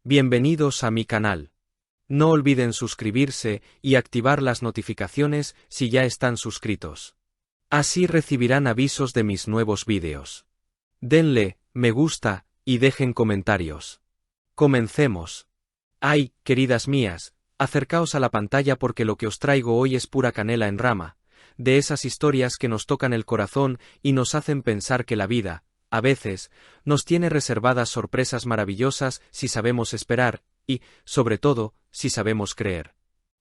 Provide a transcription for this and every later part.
Bienvenidos a mi canal. No olviden suscribirse y activar las notificaciones si ya están suscritos. Así recibirán avisos de mis nuevos vídeos. Denle me gusta y dejen comentarios. Comencemos. Ay, queridas mías, acercaos a la pantalla porque lo que os traigo hoy es pura canela en rama, de esas historias que nos tocan el corazón y nos hacen pensar que la vida, a veces, nos tiene reservadas sorpresas maravillosas si sabemos esperar, y, sobre todo, si sabemos creer.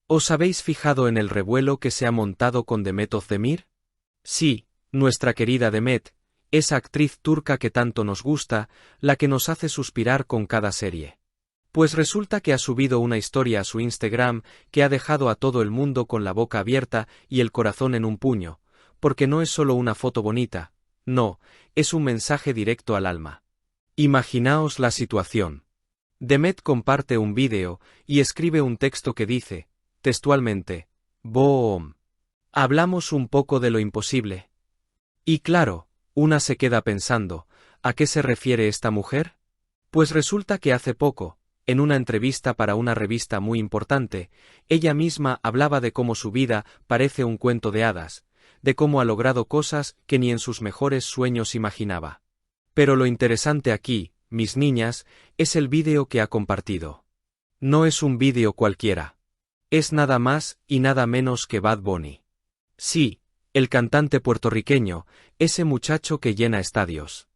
¿Os habéis fijado en el revuelo que se ha montado con Demet Özdemir? Sí, nuestra querida Demet, esa actriz turca que tanto nos gusta, la que nos hace suspirar con cada serie. Pues resulta que ha subido una historia a su Instagram que ha dejado a todo el mundo con la boca abierta y el corazón en un puño, porque no es solo una foto bonita, no, es un mensaje directo al alma. Imaginaos la situación. Demet comparte un vídeo y escribe un texto que dice, textualmente, Boom. Hablamos un poco de lo imposible. Y claro, una se queda pensando, ¿a qué se refiere esta mujer? Pues resulta que hace poco, en una entrevista para una revista muy importante, ella misma hablaba de cómo su vida parece un cuento de hadas, de cómo ha logrado cosas que ni en sus mejores sueños imaginaba. Pero lo interesante aquí, mis niñas, es el vídeo que ha compartido. No es un vídeo cualquiera. Es nada más y nada menos que Bad Bunny. Sí, el cantante puertorriqueño, ese muchacho que llena estadios.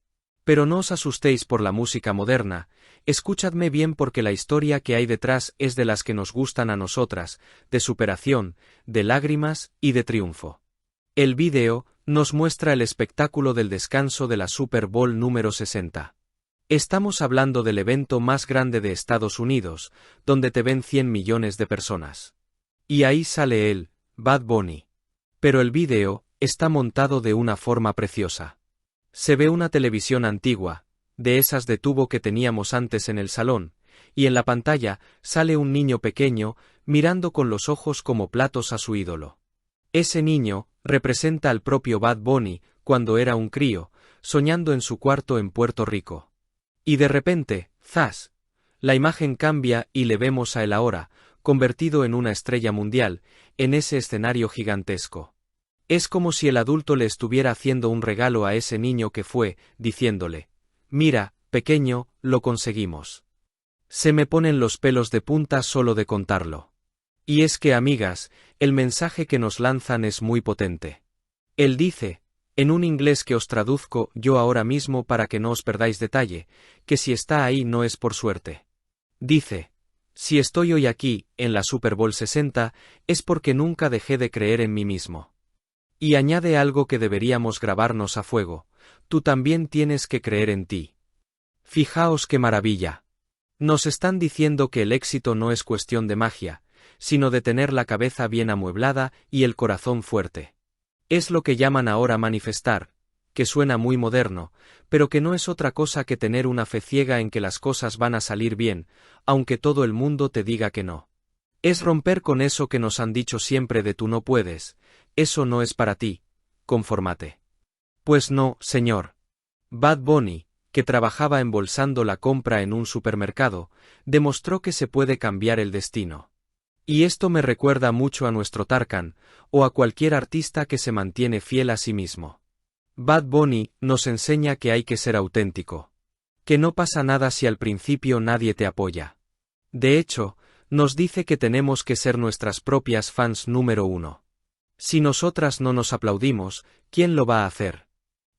Pero no os asustéis por la música moderna, escuchadme bien porque la historia que hay detrás es de las que nos gustan a nosotras, de superación, de lágrimas y de triunfo. El vídeo nos muestra el espectáculo del descanso de la Super Bowl número 60. Estamos hablando del evento más grande de Estados Unidos, donde te ven 100 millones de personas. Y ahí sale él, Bad Bunny. Pero el vídeo está montado de una forma preciosa. Se ve una televisión antigua, de esas de tubo que teníamos antes en el salón, y en la pantalla sale un niño pequeño mirando con los ojos como platos a su ídolo. Ese niño representa al propio Bad Bunny cuando era un crío, soñando en su cuarto en Puerto Rico. Y de repente, ¡zas!, la imagen cambia y le vemos a él ahora, convertido en una estrella mundial, en ese escenario gigantesco. Es como si el adulto le estuviera haciendo un regalo a ese niño que fue, diciéndole, mira, pequeño, lo conseguimos. Se me ponen los pelos de punta solo de contarlo. Y es que, amigas, el mensaje que nos lanzan es muy potente. Él dice, en un inglés que os traduzco yo ahora mismo para que no os perdáis detalle, que si está ahí no es por suerte. Dice, si estoy hoy aquí, en la Super Bowl 60, es porque nunca dejé de creer en mí mismo. Y añade algo que deberíamos grabarnos a fuego, tú también tienes que creer en ti. Fijaos qué maravilla. Nos están diciendo que el éxito no es cuestión de magia, sino de tener la cabeza bien amueblada y el corazón fuerte. Es lo que llaman ahora manifestar, que suena muy moderno, pero que no es otra cosa que tener una fe ciega en que las cosas van a salir bien, aunque todo el mundo te diga que no. Es romper con eso que nos han dicho siempre de tú no puedes, eso no es para ti, confórmate. Pues no, señor. Bad Bunny, que trabajaba embolsando la compra en un supermercado, demostró que se puede cambiar el destino. Y esto me recuerda mucho a nuestro Tarkan, o a cualquier artista que se mantiene fiel a sí mismo. Bad Bunny nos enseña que hay que ser auténtico. Que no pasa nada si al principio nadie te apoya. De hecho, nos dice que tenemos que ser nuestras propias fans número 1. Si nosotras no nos aplaudimos, ¿quién lo va a hacer?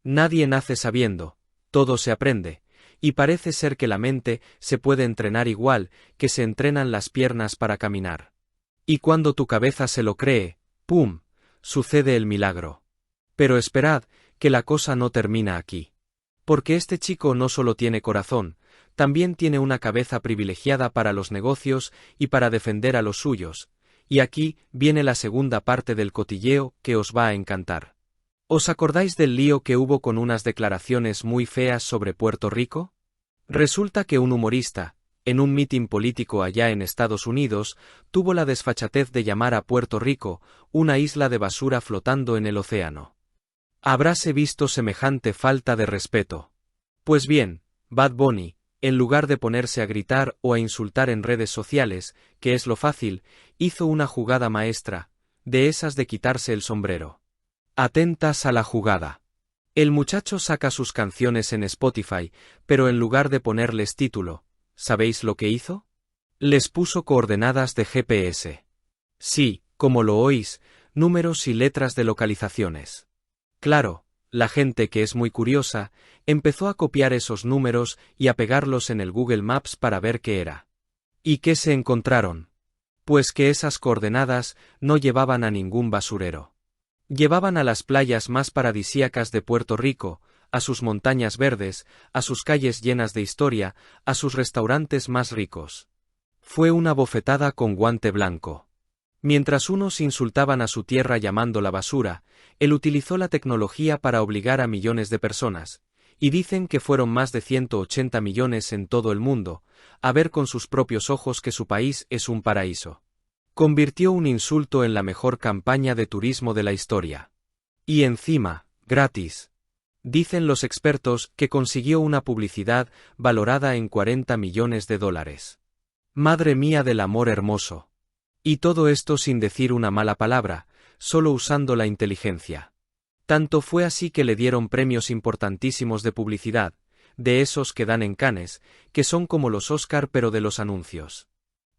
Nadie nace sabiendo, todo se aprende, y parece ser que la mente se puede entrenar igual que se entrenan las piernas para caminar. Y cuando tu cabeza se lo cree, ¡pum!, sucede el milagro. Pero esperad, que la cosa no termina aquí. Porque este chico no solo tiene corazón, también tiene una cabeza privilegiada para los negocios y para defender a los suyos, y aquí viene la segunda parte del cotilleo que os va a encantar. ¿Os acordáis del lío que hubo con unas declaraciones muy feas sobre Puerto Rico? Resulta que un humorista, en un mitin político allá en Estados Unidos, tuvo la desfachatez de llamar a Puerto Rico una isla de basura flotando en el océano. ¿Habráse visto semejante falta de respeto? Pues bien, Bad Bunny, En lugar de ponerse a gritar o a insultar en redes sociales, que es lo fácil, hizo una jugada maestra, de esas de quitarse el sombrero. Atentas a la jugada. El muchacho saca sus canciones en Spotify, pero en lugar de ponerles título, ¿sabéis lo que hizo? Les puso coordenadas de GPS. Sí, como lo oís, números y letras de localizaciones. Claro, la gente que es muy curiosa, empezó a copiar esos números y a pegarlos en el Google Maps para ver qué era. ¿Y qué se encontraron? Pues que esas coordenadas no llevaban a ningún basurero. Llevaban a las playas más paradisíacas de Puerto Rico, a sus montañas verdes, a sus calles llenas de historia, a sus restaurantes más ricos. Fue una bofetada con guante blanco. Mientras unos insultaban a su tierra llamándola basura, él utilizó la tecnología para obligar a millones de personas, y dicen que fueron más de 180 millones en todo el mundo, a ver con sus propios ojos que su país es un paraíso. Convirtió un insulto en la mejor campaña de turismo de la historia. Y encima, gratis. Dicen los expertos que consiguió una publicidad valorada en 40 millones de dólares. Madre mía del amor hermoso. Y todo esto sin decir una mala palabra, solo usando la inteligencia. Tanto fue así que le dieron premios importantísimos de publicidad, de esos que dan en Cannes, que son como los Oscar pero de los anuncios.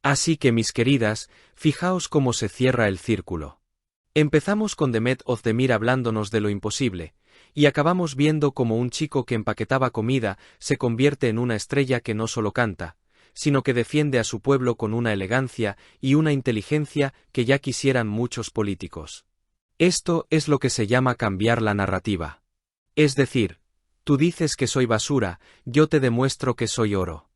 Así que mis queridas, fijaos cómo se cierra el círculo. Empezamos con Demet Özdemir hablándonos de lo imposible, y acabamos viendo cómo un chico que empaquetaba comida se convierte en una estrella que no solo canta, sino que defiende a su pueblo con una elegancia y una inteligencia que ya quisieran muchos políticos. Esto es lo que se llama cambiar la narrativa. Es decir, tú dices que soy basura, yo te demuestro que soy oro.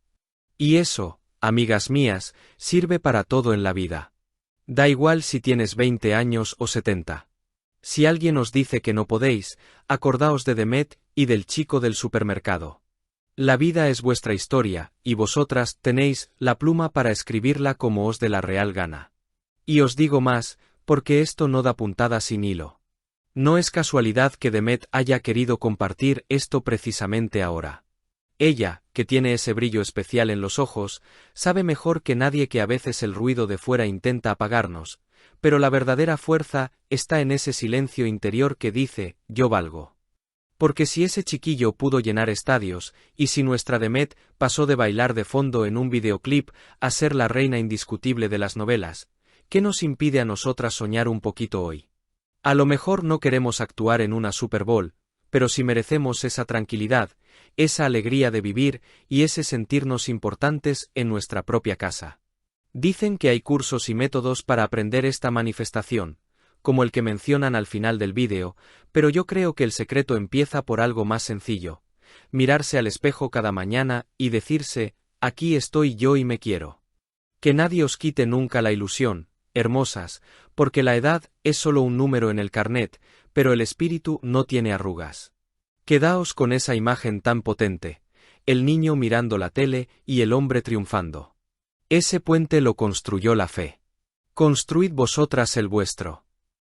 Y eso, amigas mías, sirve para todo en la vida. Da igual si tienes 20 años o 70. Si alguien os dice que no podéis, acordaos de Demet y del chico del supermercado. La vida es vuestra historia, y vosotras tenéis la pluma para escribirla como os dé la real gana. Y os digo más, porque esto no da puntada sin hilo. No es casualidad que Demet haya querido compartir esto precisamente ahora. Ella, que tiene ese brillo especial en los ojos, sabe mejor que nadie que a veces el ruido de fuera intenta apagarnos, pero la verdadera fuerza está en ese silencio interior que dice, yo valgo. Porque si ese chiquillo pudo llenar estadios, y si nuestra Demet pasó de bailar de fondo en un videoclip a ser la reina indiscutible de las novelas, ¿qué nos impide a nosotras soñar un poquito hoy? A lo mejor no queremos actuar en una Super Bowl, pero si merecemos esa tranquilidad, esa alegría de vivir y ese sentirnos importantes en nuestra propia casa. Dicen que hay cursos y métodos para aprender esta manifestación, como el que mencionan al final del vídeo, pero yo creo que el secreto empieza por algo más sencillo: mirarse al espejo cada mañana y decirse, aquí estoy yo y me quiero. Que nadie os quite nunca la ilusión, hermosas, porque la edad es solo un número en el carnet, pero el espíritu no tiene arrugas. Quedaos con esa imagen tan potente, el niño mirando la tele y el hombre triunfando. Ese puente lo construyó la fe. Construid vosotras el vuestro.